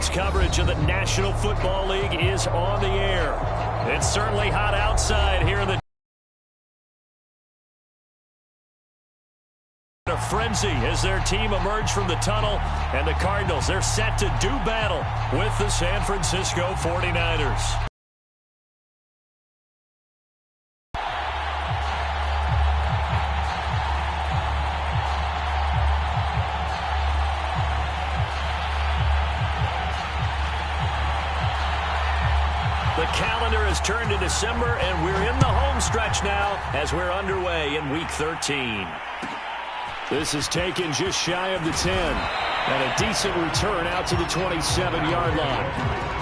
Sports coverage of the National Football League is on the air. It's certainly hot outside here in the a frenzy as their team emerged from the tunnel, and the Cardinals, they're set to do battle with the San Francisco 49ers. The calendar has turned to December, and we're in the home stretch now as we're underway in Week 13. This is taken just shy of the 10, and a decent return out to the 27-yard line.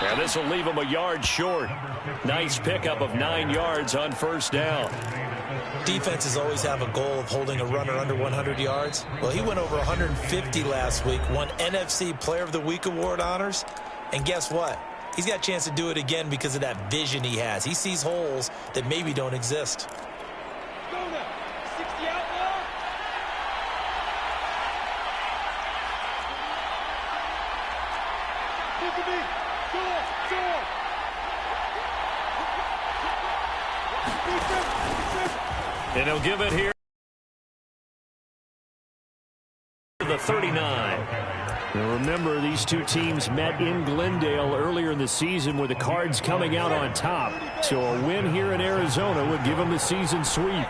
And this will leave him a yard short. Nice pickup of 9 yards on first down. Defenses always have a goal of holding a runner under 100 yards. Well, he went over 150 last week, won NFC Player of the Week award honors. And guess what? He's got a chance to do it again because of that vision he has. He sees holes that maybe don't exist. And he'll give it here to the 39. Now remember, these two teams met in Glendale earlier in the season with the Cards coming out on top. So a win here in Arizona would give them the season sweep.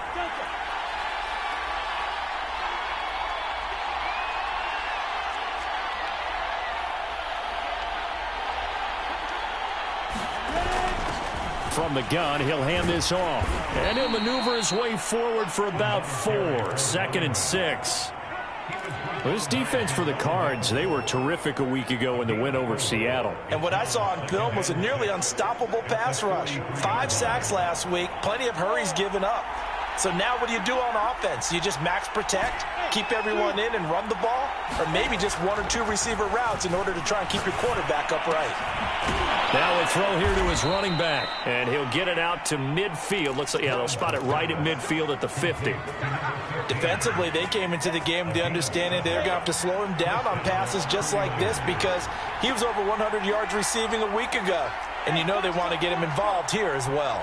From the gun, he'll hand this off. And he'll maneuver his way forward for about 4. 2nd and 6. Well, this defense for the Cards, they were terrific a week ago in the win over Seattle. And what I saw on film was a nearly unstoppable pass rush. 5 sacks last week, plenty of hurries given up. So now what do you do on offense? You just max protect, keep everyone in and run the ball? Or maybe just 1 or 2 receiver routes in order to try and keep your quarterback upright? Now a throw here to his running back, and he'll get it out to midfield. Looks like, yeah, they'll spot it right at midfield at the 50. Defensively, they came into the game with the understanding they're going to have to slow him down on passes just like this because he was over 100 yards receiving a week ago. And you know they want to get him involved here as well.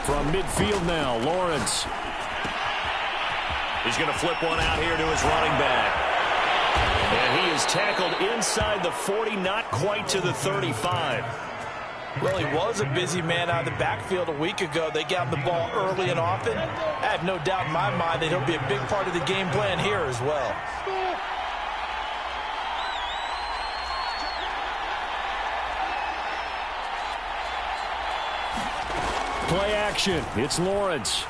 From midfield now, Lawrence. He's going to flip one out here to his running back. And he is tackled inside the 40, not quite to the 35. Well, he was a busy man out of the backfield a week ago. They got the ball early and often. I have no doubt in my mind that he'll be a big part of the game plan here as well. Play action. It's Lawrence.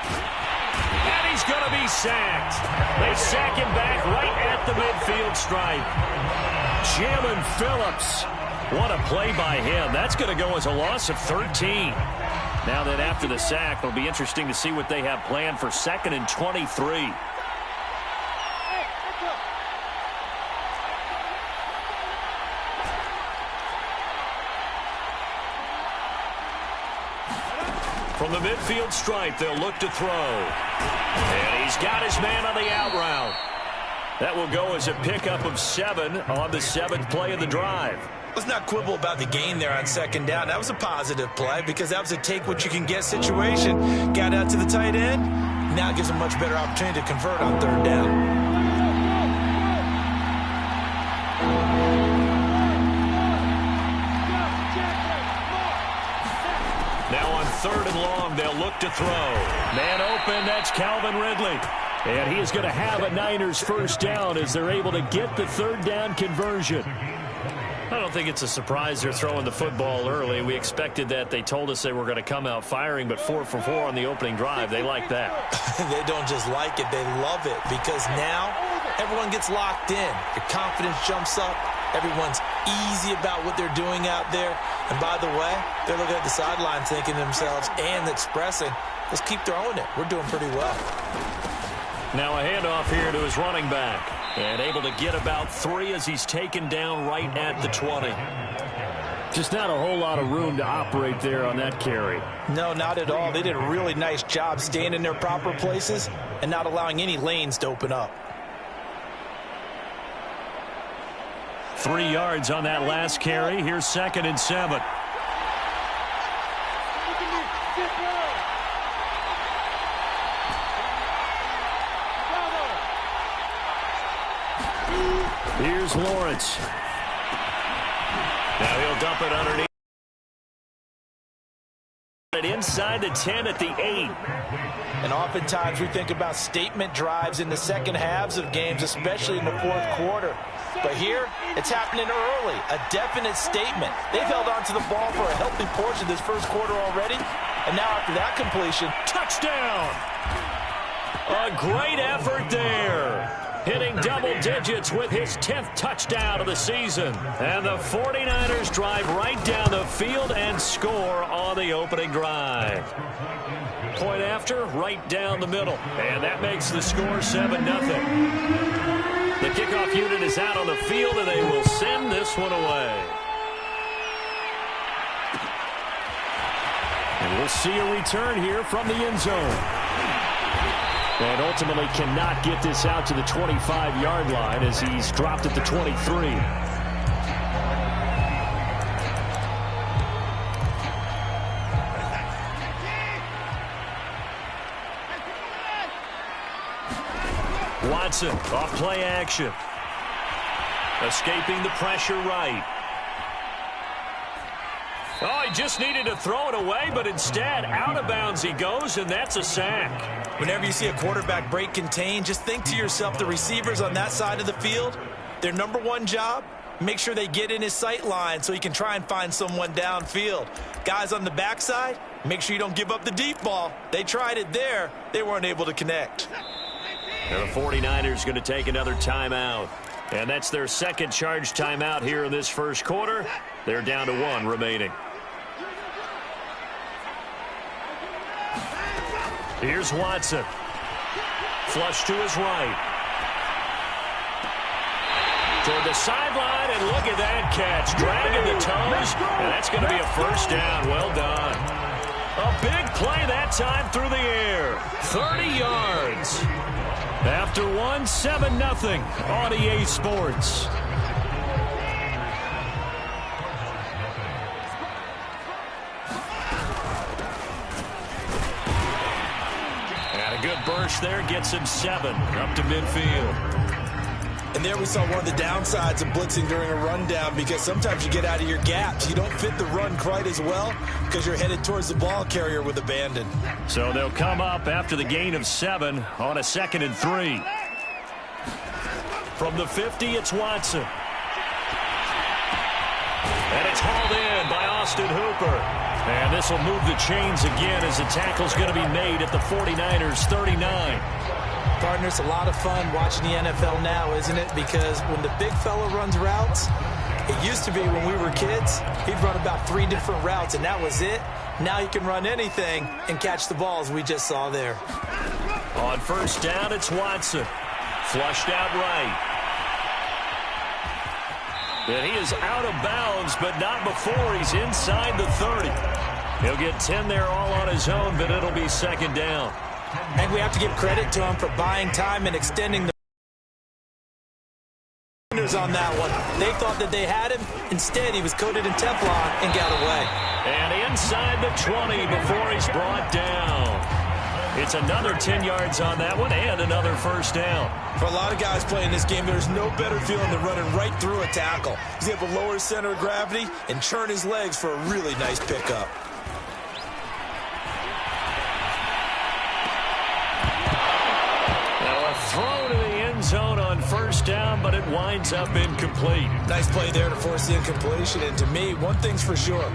And he's going to be sacked. They sack him back right at the midfield stripe. Jamin Phillips. What a play by him. That's going to go as a loss of 13. Now that after the sack, it'll be interesting to see what they have planned for 2nd and 23. From the midfield stripe, they'll look to throw. And he's got his man on the out route. That will go as a pickup of 7 on the 7th play of the drive. Let's not quibble about the gain there on 2nd down. That was a positive play because that was a take-what-you-can-get situation. Got out to the tight end. Now it gives a much better opportunity to convert on 3rd down. Now on 3rd and long, they'll look to throw. Man open, that's Calvin Ridley. And he is going to have a Niners first down as they're able to get the third down conversion. I don't think it's a surprise they're throwing the football early. We expected that. They told us they were going to come out firing, but 4 for 4 on the opening drive. They like that. They don't just like it, they love it, because now everyone gets locked in. Your confidence jumps up. Everyone's easy about what they're doing out there. And by the way, they're looking at the sideline thinking to themselves and expressing, let's keep throwing it. We're doing pretty well. Now a handoff here to his running back. And able to get about 3 as he's taken down right at the 20. Just not a whole lot of room to operate there on that carry. No, not at all. They did a really nice job staying in their proper places and not allowing any lanes to open up. 3 yards on that last carry. Here's 2nd and 7. Here's Lawrence. Now he'll dump it underneath. Inside the 10 at the 8. And oftentimes we think about statement drives in the second halves of games, especially in the fourth quarter. But here, it's happening early, a definite statement. They've held on to the ball for a healthy portion of this first quarter already. And now after that completion, touchdown! A great effort there. Hitting double digits with his 10th touchdown of the season. And the 49ers drive right down the field and score on the opening drive. Point after, right down the middle. And that makes the score 7-0. The kickoff unit is out on the field, and they will send this one away. And we'll see a return here from the end zone. And ultimately cannot get this out to the 25-yard line as he's dropped at the 23. Watson off play action. Escaping the pressure right. Oh, he just needed to throw it away, but instead, out of bounds he goes, and that's a sack. Whenever you see a quarterback break contain, just think to yourself, the receivers on that side of the field, their number one job, make sure they get in his sight line so he can try and find someone downfield. Guys on the backside, make sure you don't give up the deep ball. They tried it there. They weren't able to connect. And the 49ers going to take another timeout. And that's their second charge timeout here in this first quarter. They're down to 1 remaining. Here's Watson. Flush to his right. Toward the sideline, and look at that catch. Dragging the toes, and that's going to be a first down. Well done. A big play that time through the air. 30 yards. After 1, 7-0 on EA Sports. Good burst there, gets him 7 up to midfield. And there we saw one of the downsides of blitzing during a rundown, because sometimes you get out of your gaps. You don't fit the run quite as well because you're headed towards the ball carrier with abandon. So they'll come up after the gain of 7 on a 2nd and 3. From the 50, it's Watson. And it's hauled in by Austin Hooper. And this will move the chains again as the tackle's going to be made at the 49ers' 39. Partner, it's a lot of fun watching the NFL now, isn't it? Because when the big fella runs routes, it used to be when we were kids, he'd run about 3 different routes, and that was it. Now he can run anything and catch the balls we just saw there. On first down, it's Watson. Flushed out right. And he is out of bounds, but not before he's inside the 30. He'll get 10 there all on his own, but it'll be second down. And we have to give credit to him for buying time and extending the on that one. They thought that they had him. Instead, he was coated in Teflon and got away. And inside the 20 before he's brought down. It's another 10 yards on that one and another first down. For a lot of guys playing this game, there's no better feeling than running right through a tackle. He's able to lower his center of gravity and churn his legs for a really nice pickup. Now it winds up incomplete. Nice play there to force the incompletion. And to me, one thing's for sure.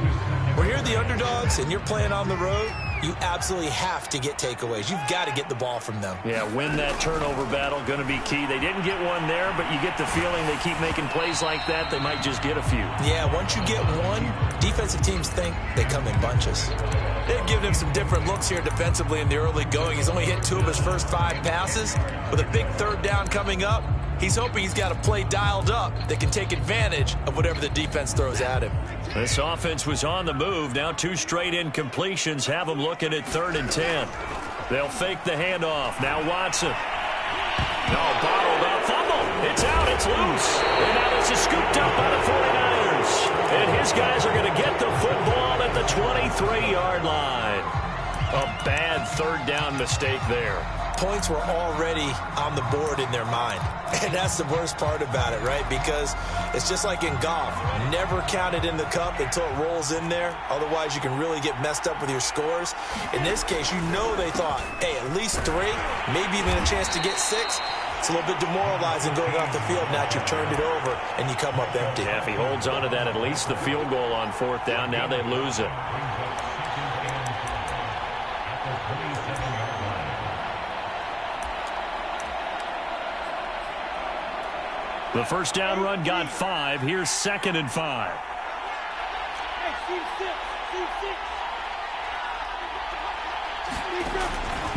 When you're the underdogs and you're playing on the road, you absolutely have to get takeaways. You've got to get the ball from them. Yeah, win that turnover battle, going to be key. They didn't get one there, but you get the feeling they keep making plays like that, they might just get a few. Yeah, once you get one, defensive teams think they come in bunches. They've given him some different looks here defensively in the early going. He's only hit 2 of his first 5 passes. With a big third down coming up, he's hoping he's got a play dialed up that can take advantage of whatever the defense throws at him. This offense was on the move. Now 2 straight incompletions have them looking at 3rd and 10. They'll fake the handoff. Now Watson. No, bottled up. Fumble. It's out. It's loose. And now this is scooped up by the 49ers. And his guys are going to get the football at the 23-yard line. A bad 3rd down mistake there. Points were already on the board in their mind. And that's the worst part about it, right? Because it's just like in golf. Never count it in the cup until it rolls in there. Otherwise, you can really get messed up with your scores. In this case, you know they thought, hey, at least 3, maybe even a chance to get 6. It's a little bit demoralizing going off the field. Now you've turned it over, and you come up empty. Yeah, if he holds on to that, at least the field goal on 4th down. Now they lose it. The first down run got 5. Here's 2nd and 5.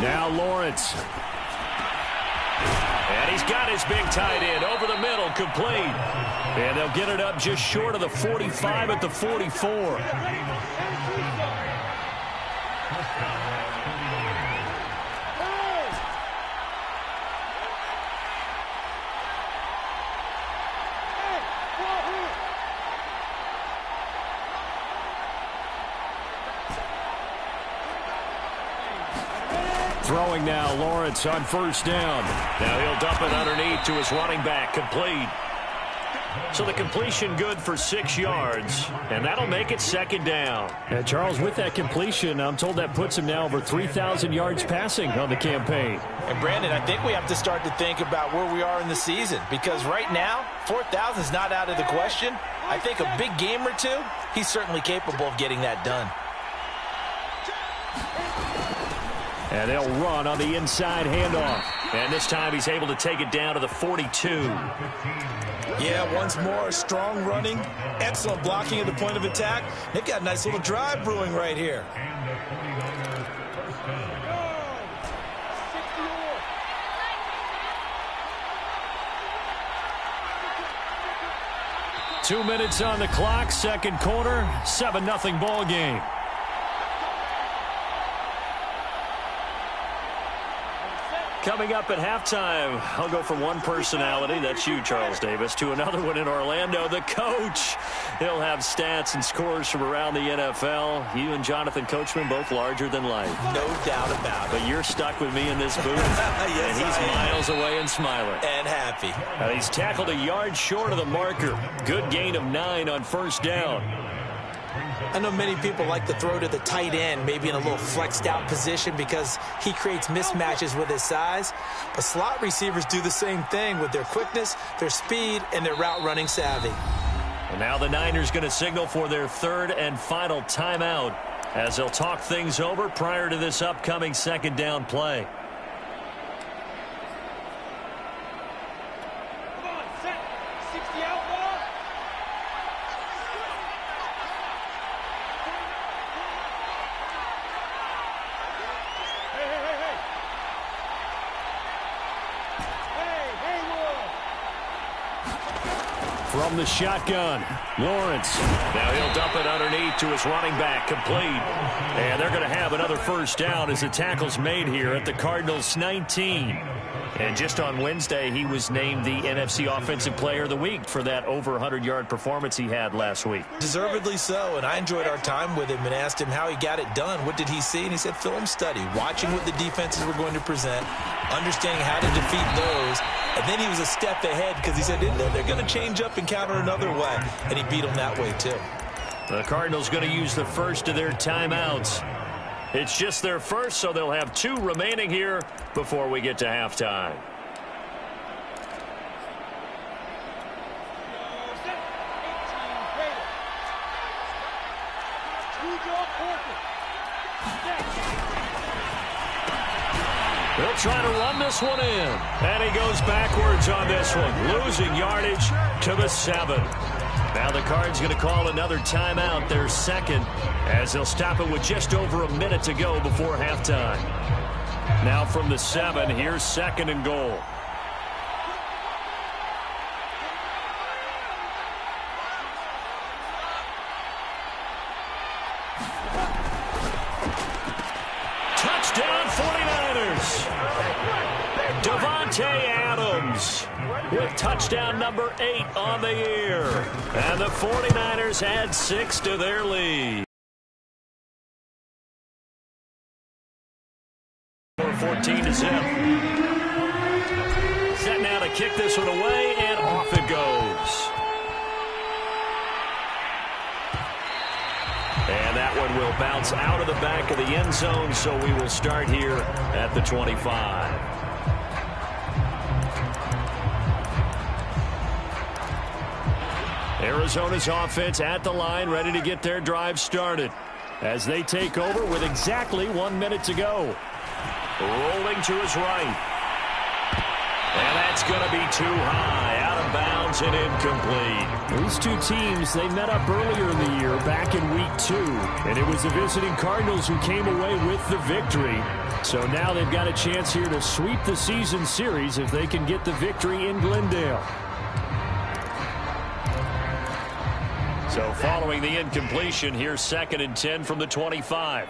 Now Lawrence. And he's got his big tight end over the middle, complete. And they'll get it up just short of the 45 at the 44. Throwing now, Lawrence on 1st down. Now he'll dump it underneath to his running back, complete. So the completion good for 6 yards, and that'll make it 2nd down. And Charles, with that completion, I'm told that puts him now over 3,000 yards passing on the campaign. And Brandon, I think we have to start to think about where we are in the season, because right now, 4,000 is not out of the question. I think a big game or 2, he's certainly capable of getting that done. And they'll run on the inside handoff. And this time he's able to take it down to the 42. Yeah, once more, strong running, excellent blocking at the point of attack. They've got a nice little drive brewing right here. Two minutes on the clock, 2nd quarter, 7-0 ball game. Coming up at halftime, I'll go from one personality, that's you, Charles Davis, to another one in Orlando, the coach. He'll have stats and scores from around the NFL. You and Jonathan Coachman, both larger than life. No doubt about it. But you're stuck with me in this booth. Yes, and he's miles away and smiling. And happy. He's tackled a yard short of the marker. Good gain of 9 on 1st down. I know many people like to throw to the tight end, maybe in a little flexed out position because he creates mismatches with his size. But slot receivers do the same thing with their quickness, their speed, and their route running savvy. And now the Niners going to signal for their 3rd and final timeout as they'll talk things over prior to this upcoming 2nd down play. From the shotgun, Lawrence. Now he'll dump it underneath to his running back, complete. And they're going to have another 1st down as the tackle's made here at the Cardinals' 19. And just on Wednesday, he was named the NFC Offensive Player of the Week for that over 100-yard performance he had last week. Deservedly so, and I enjoyed our time with him and asked him how he got it done. What did he see? And he said film study, watching what the defenses were going to present, understanding how to defeat those. And then he was a step ahead because he said they're going to change up and counter another way. And he beat them that way, too. The Cardinals going to use the first of their timeouts. It's just their first, so they'll have 2 remaining here before we get to halftime. They'll try to run this one in. And he goes backwards on this one, losing yardage to the 7. Now the Cards going to call another timeout, their second, as they'll stop it with just over a minute to go before halftime. Now from the 7, here's 2nd and goal. Touchdown 49ers. Davante Adams with touchdown number 8 on the year. And the 49ers add 6 to their lead. 14 to zip. Set now to kick this one away, and off it goes. And that one will bounce out of the back of the end zone, so we will start here at the 25. Arizona's offense at the line, ready to get their drive started as they take over with exactly 1 minute to go. Rolling to his right. And that's going to be too high, out of bounds and incomplete. These two teams, they met up earlier in the year, back in week 2. And it was the visiting Cardinals who came away with the victory. So now they've got a chance here to sweep the season series if they can get the victory in Glendale. So following the incompletion, here's 2nd and 10 from the 25.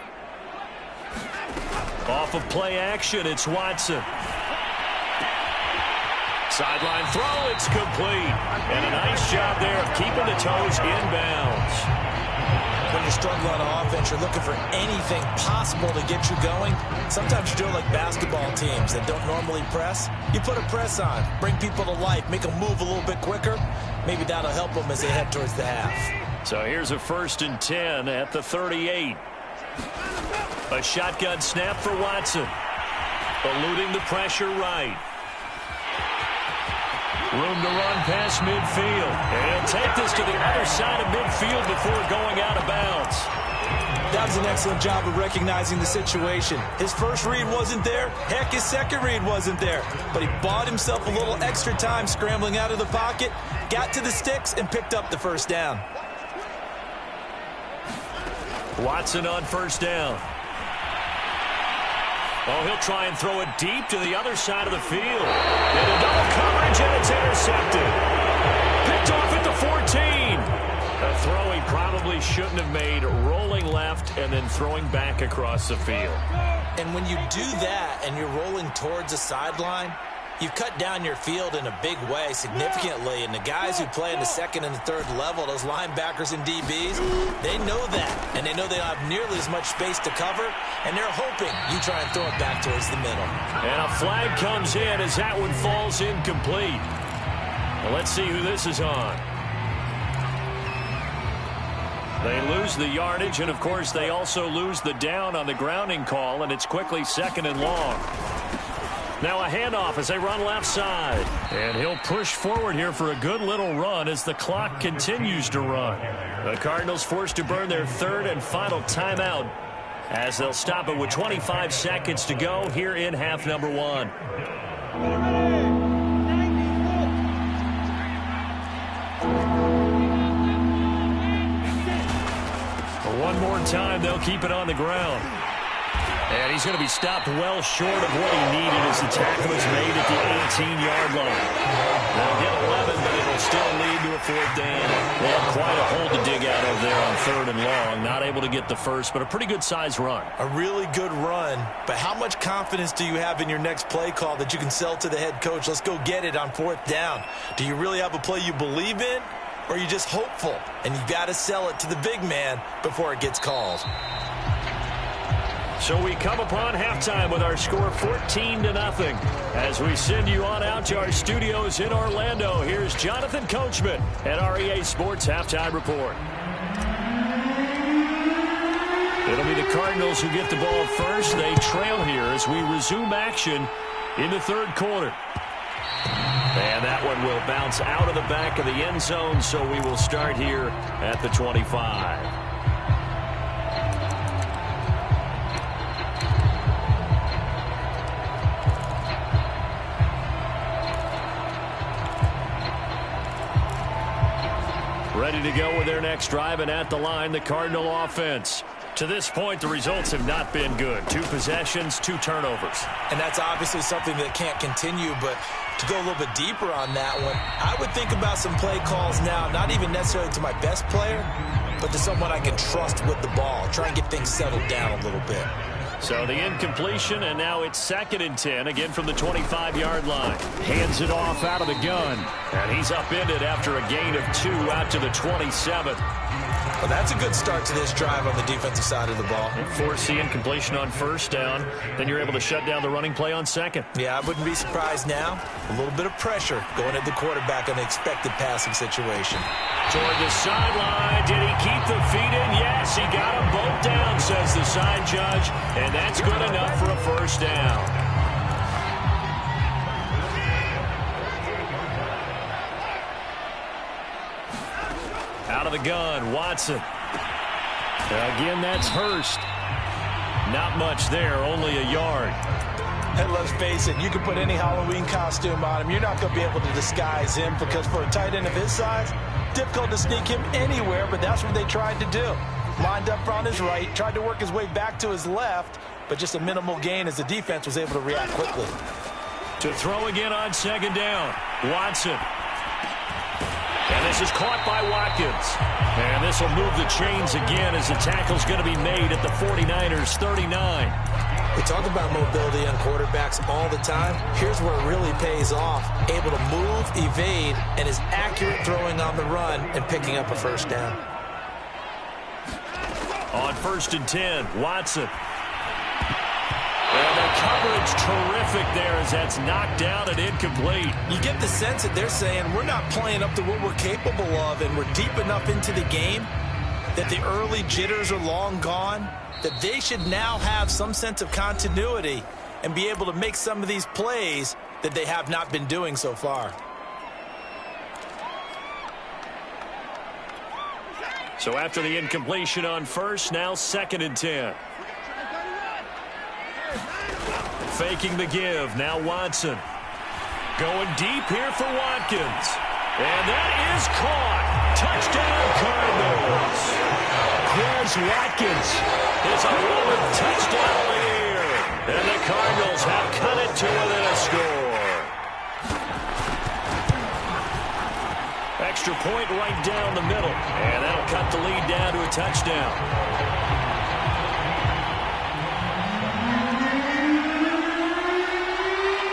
Off of play action, it's Watson. Sideline throw, it's complete. And a nice job there of keeping the toes inbounds. When you're struggling on offense, you're looking for anything possible to get you going. Sometimes you do it like basketball teams that don't normally press. You put a press on, bring people to life, make them move a little bit quicker. Maybe that'll help them as they head towards the half. So here's a 1st and 10 at the 38. A shotgun snap for Watson. Eluding the pressure right. Room to run past midfield. And he'll take this to the other side of midfield before going out of bounds. That was an excellent job of recognizing the situation. His first read wasn't there. Heck, his second read wasn't there. But he bought himself a little extra time scrambling out of the pocket, got to the sticks, and picked up the first down. Watson on 1st down. Oh, he'll try and throw it deep to the other side of the field. And a double coverage, and it's intercepted. Picked off at the 14. A throw he probably shouldn't have made, rolling left and then throwing back across the field. And when you do that and you're rolling towards the sideline, you've cut down your field in a big way significantly. And the guys who play in the 2nd and the 3rd level, those linebackers and DBs, they know that. And they know they don't have nearly as much space to cover. And they're hoping you try and throw it back towards the middle. And a flag comes in as that one falls incomplete. Well, let's see who this is on. They lose the yardage, and, of course, they also lose the down on the grounding call, and it's quickly 2nd and long. Now a handoff as they run left side. And he'll push forward here for a good little run as the clock continues to run. The Cardinals forced to burn their 3rd and final timeout as they'll stop it with 25 seconds to go here in half number 1. One more time, they'll keep it on the ground. And he's going to be stopped well short of what he needed as the tackle is made at the 18-yard line. They'll get 11, but it'll still lead to a 4th down. They have quite a hole to dig out of there on 3rd and long. Not able to get the first, but a pretty good-sized run. A really good run, but how much confidence do you have in your next play call that you can sell to the head coach? Let's go get it on 4th down. Do you really have a play you believe in, or are you just hopeful? And you've got to sell it to the big man before it gets called. So we come upon halftime with our score 14-0 as we send you on out to our studios in Orlando. Here's Jonathan Coachman at REA Sports Halftime Report. It'll be the Cardinals who get the ball first. They trail here as we resume action in the 3rd quarter. And that one will bounce out of the back of the end zone, so we will start here at the 25. to go with their next drive, and at the line, the Cardinal offense. To this point, the results have not been good. 2 possessions, 2 turnovers. And that's obviously something that can't continue, but to go a little bit deeper on that one, I would think about some play calls now, not even necessarily to my best player, but to someone I can trust with the ball. Try and get things settled down a little bit. So the incompletion, and now it's 2nd and 10, again from the 25-yard line. Hands it off out of the gun, and he's upended after a gain of 2 out to the 27. Well, that's a good start to this drive on the defensive side of the ball. Force the incompletion on 1st down, then you're able to shut down the running play on 2nd. Yeah, I wouldn't be surprised now. A little bit of pressure going at the quarterback in the expected passing situation. Toward the sideline. Did he keep the feet in? Yes, he got them both down, says the side judge, and that's good enough for a 1st down. Out of the gun, Watson. Again, that's Hurst. Not much there, only a yard. And let's face it, you can put any Halloween costume on him. You're not going to be able to disguise him because for a tight end of his size, difficult to sneak him anywhere, but that's what they tried to do. Lined up on his right, tried to work his way back to his left, but just a minimal gain as the defense was able to react quickly. To throw again on 2nd down, Watson. And this is caught by Watkins. And this will move the chains again as the tackle's going to be made at the 49ers' 39. We talk about mobility on quarterbacks all the time. Here's where it really pays off. Able to move, evade, and is accurate throwing on the run and picking up a 1st down. On 1st and 10, Watson. And the coverage terrific there as that's knocked down and incomplete. You get the sense that they're saying we're not playing up to what we're capable of, and we're deep enough into the game that the early jitters are long gone, that they should now have some sense of continuity and be able to make some of these plays that they have not been doing so far. So after the incompletion on 1st, now 2nd and 10. Faking the give. Now Watson. Going deep here for Watkins. And that is caught. Touchdown, Cardinals. Here's Watkins. It's a rolling touchdown here. And the Cardinals have cut it to within a score. Extra point right down the middle. And that'll cut the lead down to a touchdown.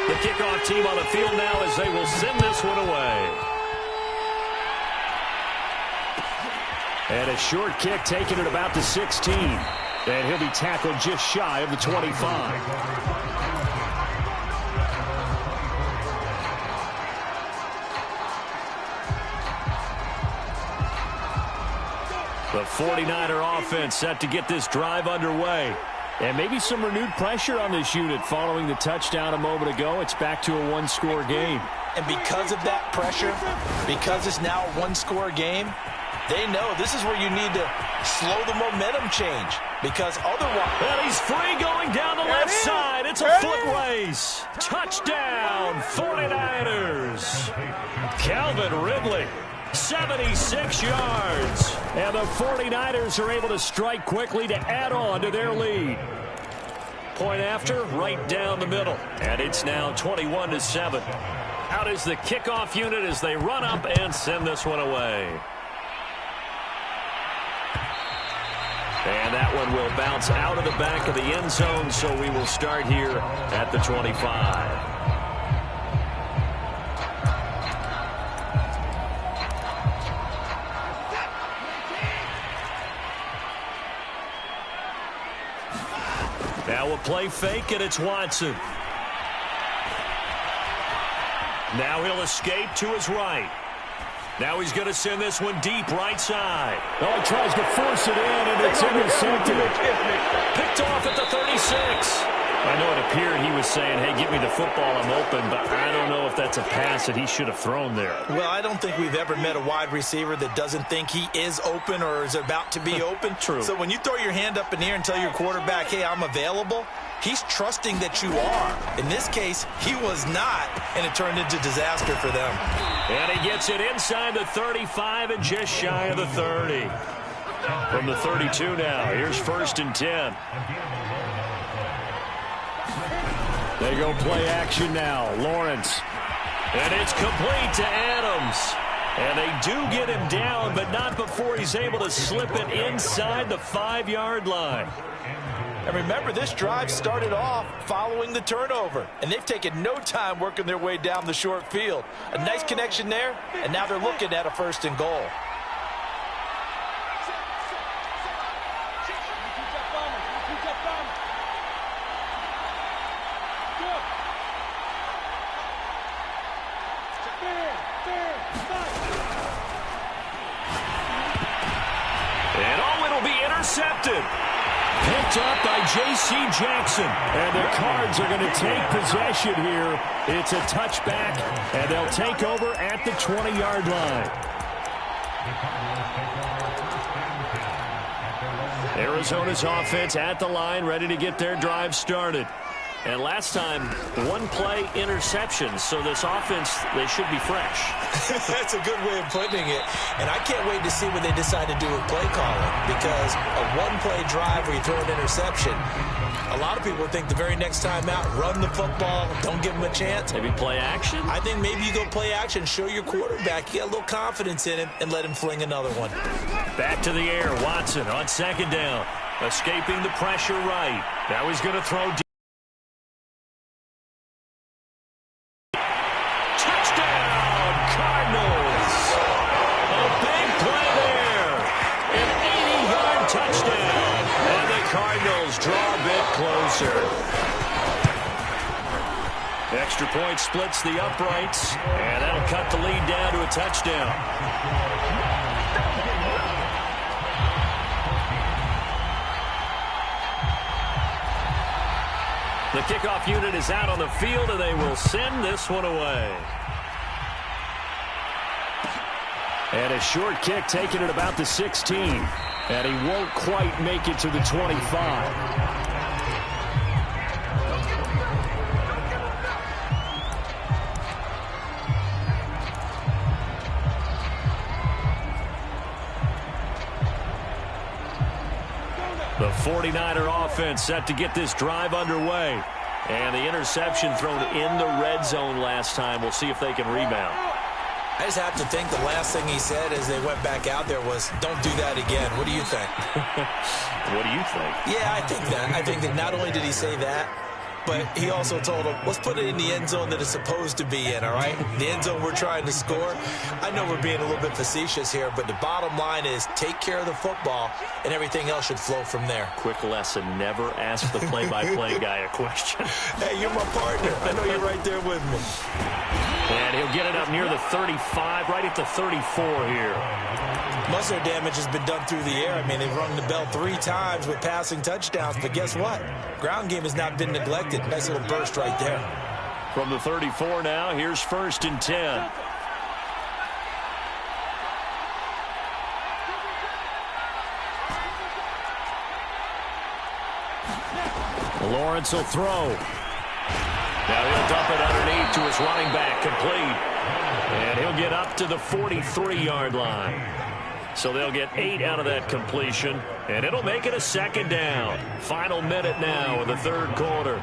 The kickoff team on the field now as they will send this one away. And a short kick taken at about the 16. And he'll be tackled just shy of the 25. The 49er offense set to get this drive underway. And maybe some renewed pressure on this unit following the touchdown a moment ago. It's back to a 1-score game. And because of that pressure, because it's now a 1-score game, they know this is where you need to slow the momentum change. Because otherwise... And he's free going down the left side. It's a foot race. Touchdown, 49ers. Calvin Ridley. 76 yards. And the 49ers are able to strike quickly to add on to their lead. Point after, right down the middle. And it's now 21-7. Out is the kickoff unit as they run up and send this one away. And that one will bounce out of the back of the end zone, so we will start here at the 25. Now a play fake, and it's Watson. Now he'll escape to his right. Now he's going to send this one deep right side. Oh, he tries to force it in, and it's intercepted. Picked off at the 36. And know it appeared he was saying, hey, give me the football, I'm open, but I don't know if that's a pass that he should have thrown there. Well, I don't think we've ever met a wide receiver that doesn't think he is open or is about to be open. True. So when you throw your hand up in the air and tell your quarterback, hey, I'm available, he's trusting that you are. In this case, he was not, and it turned into disaster for them. And he gets it inside the 35 and just shy of the 30. From the 32 now, here's 1st and 10. They go play action now. Lawrence. And it's complete to Adams. And they do get him down, but not before he's able to slip it inside the 5-yard line. And remember, this drive started off following the turnover. And they've taken no time working their way down the short field. A nice connection there, and now they're looking at a 1st and goal. Intercepted. Picked up by J.C. Jackson. And the Cards are going to take possession here. It's a touchback, and they'll take over at the 20-yard line. Arizona's offense at the line, ready to get their drive started. And last time, 1-play interception, so this offense, they should be fresh. That's a good way of putting it. And I can't wait to see what they decide to do with play calling, because a 1-play drive where you throw an interception, a lot of people think the very next time out, run the football, don't give them a chance. Maybe play action? I think maybe you go play action, show your quarterback, you got a little confidence in him, and let him fling another one. Back to the air, Watson on 2nd down, escaping the pressure right. Now he's going to throw deep. Extra point splits the uprights, and that'll cut the lead down to a touchdown. The kickoff unit is out on the field, and they will send this one away. And a short kick taken at about the 16, and he won't quite make it to the 25. The 49er offense set to get this drive underway. And the interception thrown in the red zone last time. We'll see if they can rebound. I just have to think the last thing he said as they went back out there was, don't do that again. What do you think? What do you think? Yeah, I think that. I think that not only did he say that, but he also told him, let's put it in the end zone that it's supposed to be in, all right? The end zone we're trying to score. I know we're being a little bit facetious here, but the bottom line is take care of the football, and everything else should flow from there. Quick lesson, never ask the play-by-play guy a question. Hey, you're my partner. I know you're right there with me. And he'll get it up near the 35, right at the 34 here. Most of their damage has been done through the air. I mean, they've rung the bell 3 times with passing touchdowns, but guess what? Ground game has not been neglected. Nice little burst right there. From the 34 now, here's 1st and 10. Lawrence will throw. Now he'll dump it underneath to his running back, complete. And he'll get up to the 43-yard line. So they'll get 8 out of that completion, and it'll make it a 2nd down. Final minute now of the 3rd quarter.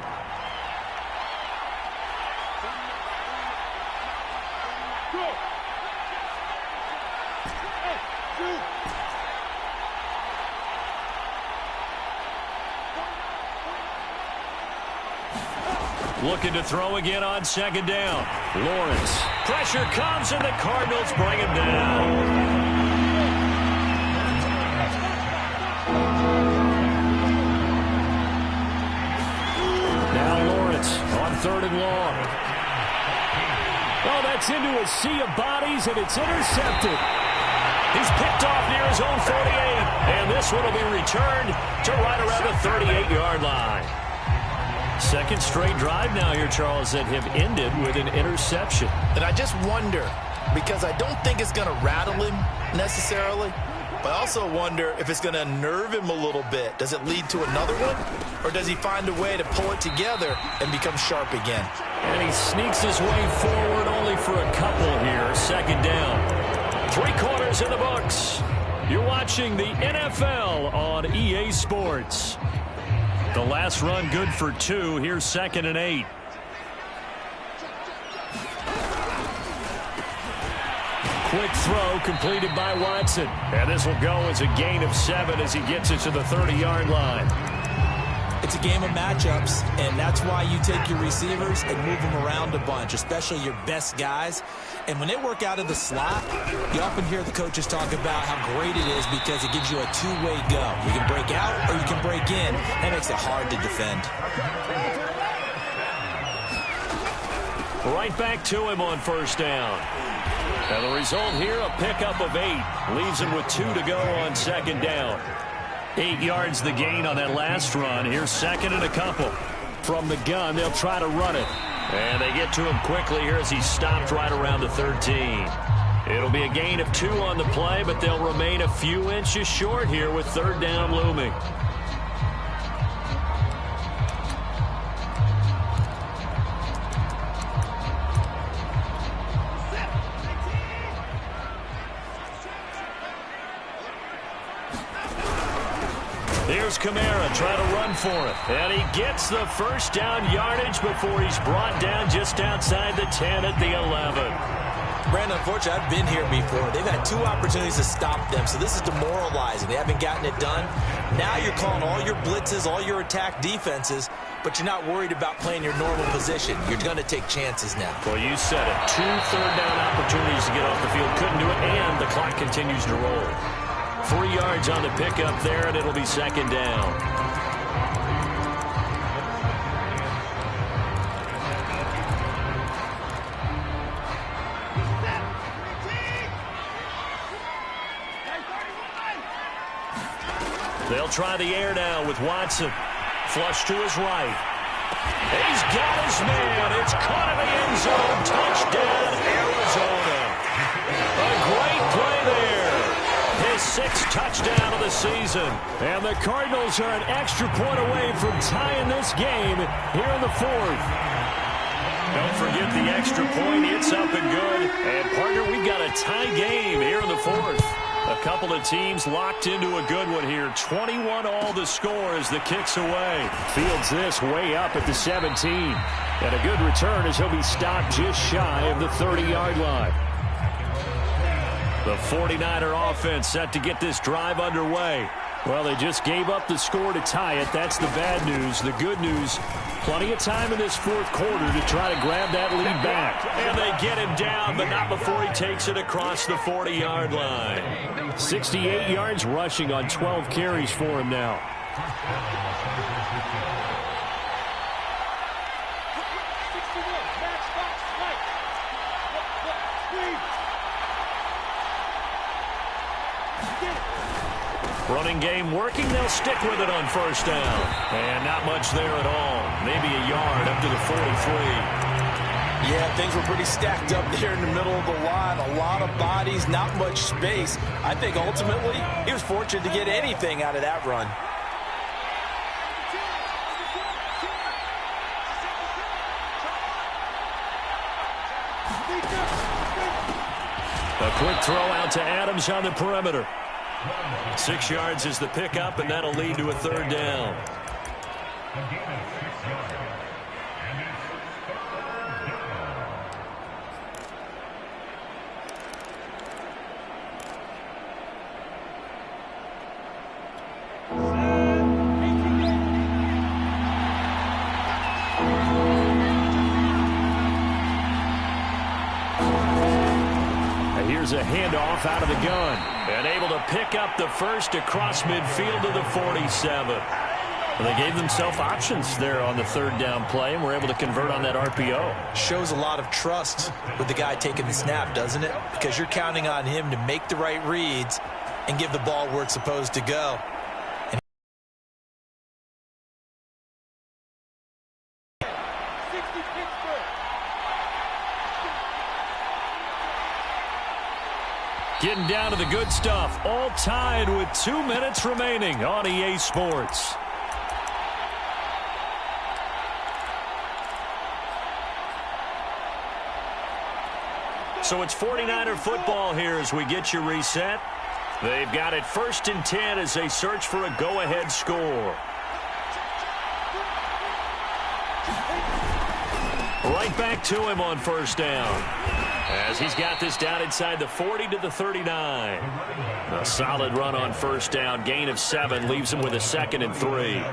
Looking to throw again on 2nd down. Lawrence. Pressure comes, and the Cardinals bring him down. On 3rd and long. Oh, that's into a sea of bodies, and it's intercepted. He's picked off near his own 48, and this one will be returned to right around the 38-yard line. Second straight drive now here, Charles, that have ended with an interception. And I just wonder, because I don't think it's going to rattle him necessarily, but I also wonder if it's going to nerve him a little bit. Does it lead to another one? Or does he find a way to pull it together and become sharp again? And he sneaks his way forward only for a couple here. Second down. 3 quarters in the books. You're watching the NFL on EA Sports. The last run good for 2. Here's 2nd and 8. Quick throw completed by Watson. And this will go as a gain of 7 as he gets it to the 30-yard line. It's a game of matchups, and that's why you take your receivers and move them around a bunch, especially your best guys. And when they work out of the slot, you often hear the coaches talk about how great it is because it gives you a two-way go. You can break out or you can break in. That makes it hard to defend. Right back to him on first down. And the result here, a pickup of 8. Leaves him with 2 to go on second down. 8 yards the gain on that last run. Here's 2nd and a couple. From the gun, they'll try to run it. And they get to him quickly here as he stopped right around the 13. It'll be a gain of 2 on the play, but they'll remain a few inches short here with third down looming. Here's Kamara trying to run for it. And he gets the first down yardage before he's brought down just outside the 10 at the 11. Brandon, unfortunately, I've been here before. They've had 2 opportunities to stop them, so this is demoralizing. They haven't gotten it done. Now you're calling all your blitzes, all your attack defenses, but you're not worried about playing your normal position. You're going to take chances now. Well, you said it. 2 third down opportunities to get off the field. Couldn't do it, and the clock continues to roll. 3 yards on the pickup there, and it'll be second down. They'll try the air now with Watson. Flush to his right. He's got his man. It's caught in the end zone. Touchdown, Arizona. A great play there. His 6th touchdown of the season. And the Cardinals are an extra point away from tying this game here in the 4th. Don't forget the extra point. It's up and good. And, partner, we've got a tie game here in the 4th. A couple of teams locked into a good one here. 21-all the score as the kick's away. Fields this way up at the 17. And a good return as he'll be stopped just shy of the 30-yard line. The 49er offense set to get this drive underway. Well, they just gave up the score to tie it. That's the bad news. The good news, plenty of time in this 4th quarter to try to grab that lead back. And they get him down, but not before he takes it across the 40-yard line. 68 yards rushing on 12 carries for him now. Running game working. They'll stick with it on first down. And not much there at all. Maybe a yard up to the 43. Yeah, things were pretty stacked up there in the middle of the line. A lot of bodies, not much space. I think ultimately he was fortunate to get anything out of that run. A quick throw out to Adams on the perimeter. 6 yards is the pickup, and that'll lead to a third down. Here's a handoff out of the gun. And able to pick up the first across midfield to the 47. Well, they gave themselves options there on the third down play and were able to convert on that RPO. Shows a lot of trust with the guy taking the snap, doesn't it? Because you're counting on him to make the right reads and give the ball where it's supposed to go. Getting down to the good stuff. All tied with 2 minutes remaining on EA Sports. So it's 49er football here as we get you reset. They've got it 1st and 10 as they search for a go-ahead score. Right back to him on 1st down, as he's got this down inside the 40 to the 39. A solid run on 1st down. Gain of 7 leaves him with a 2nd and 3.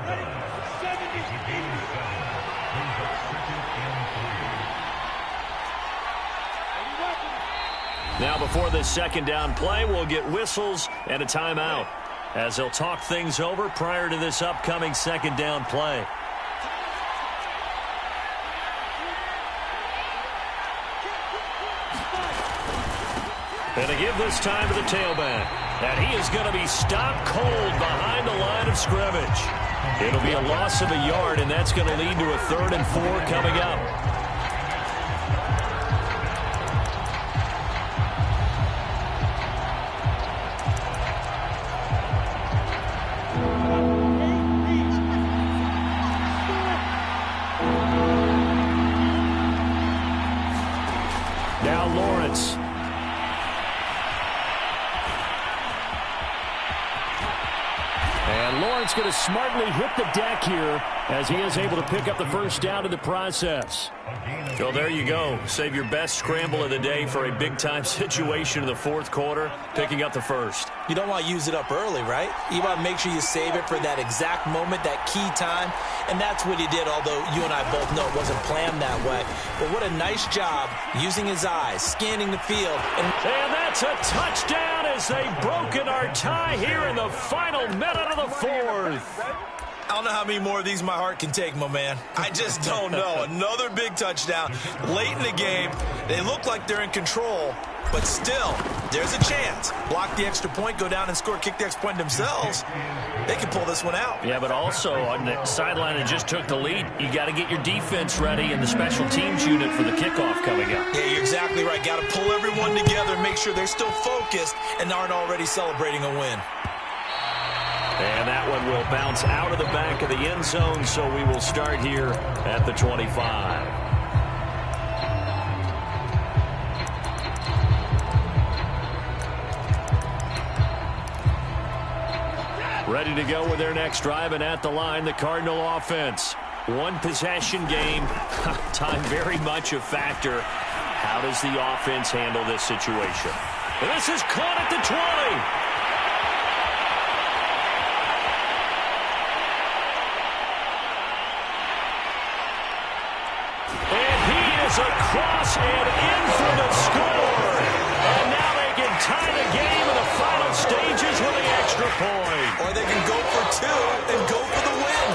Now before this 2nd down play, we'll get whistles and a timeout as they'll talk things over prior to this upcoming 2nd down play. And to give this time to the tailback. And he is going to be stopped cold behind the line of scrimmage. It'll be a loss of a yard, and that's going to lead to a 3rd and 4 coming up. Now Lawrence. And Lawrence going to smartly hit the deck here as he is able to pick up the 1st down in the process. Well, there you go. Save your best scramble of the day for a big-time situation in the 4th quarter, picking up the 1st. You don't want to use it up early, right? You want to make sure you save it for that exact moment, that key time. And that's what he did, although you and I both know it wasn't planned that way. But what a nice job using his eyes, scanning the field. And that's a touchdown as they've broken our tie here in the final minute of the 4th. I don't know how many more of these my heart can take, my man. I just don't know. Another big touchdown. Late in the game, they look like they're in control, but still, there's a chance. Block the extra point, go down and score, kick the extra point themselves. They can pull this one out. Yeah, but also on the sideline that just took the lead, you got to get your defense ready and the special teams unit for the kickoff coming up. Yeah, you're exactly right. Got to pull everyone together and make sure they're still focused and aren't already celebrating a win. And that one will bounce out of the back of the end zone, so we will start here at the 25. Ready to go with their next drive, and at the line, the Cardinal offense. One possession game, time very much a factor. How does the offense handle this situation? And this is caught at the 20. Across and in for the score. And now they can tie the game in the final stages with an extra point. Or they can go for 2 and go for the win.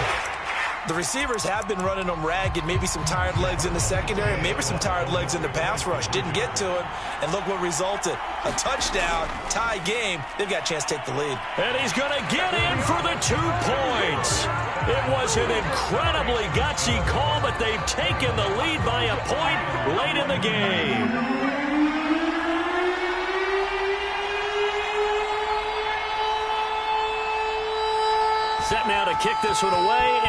The receivers have been running them ragged. Maybe some tired legs in the secondary, maybe some tired legs in the pass rush. Didn't get to him, and look what resulted. A touchdown, tie game. They've got a chance to take the lead. And he's going to get in for the 2 points. It was an incredibly gutsy call, but they've taken the lead by a point late in the game. Set now to kick this one away.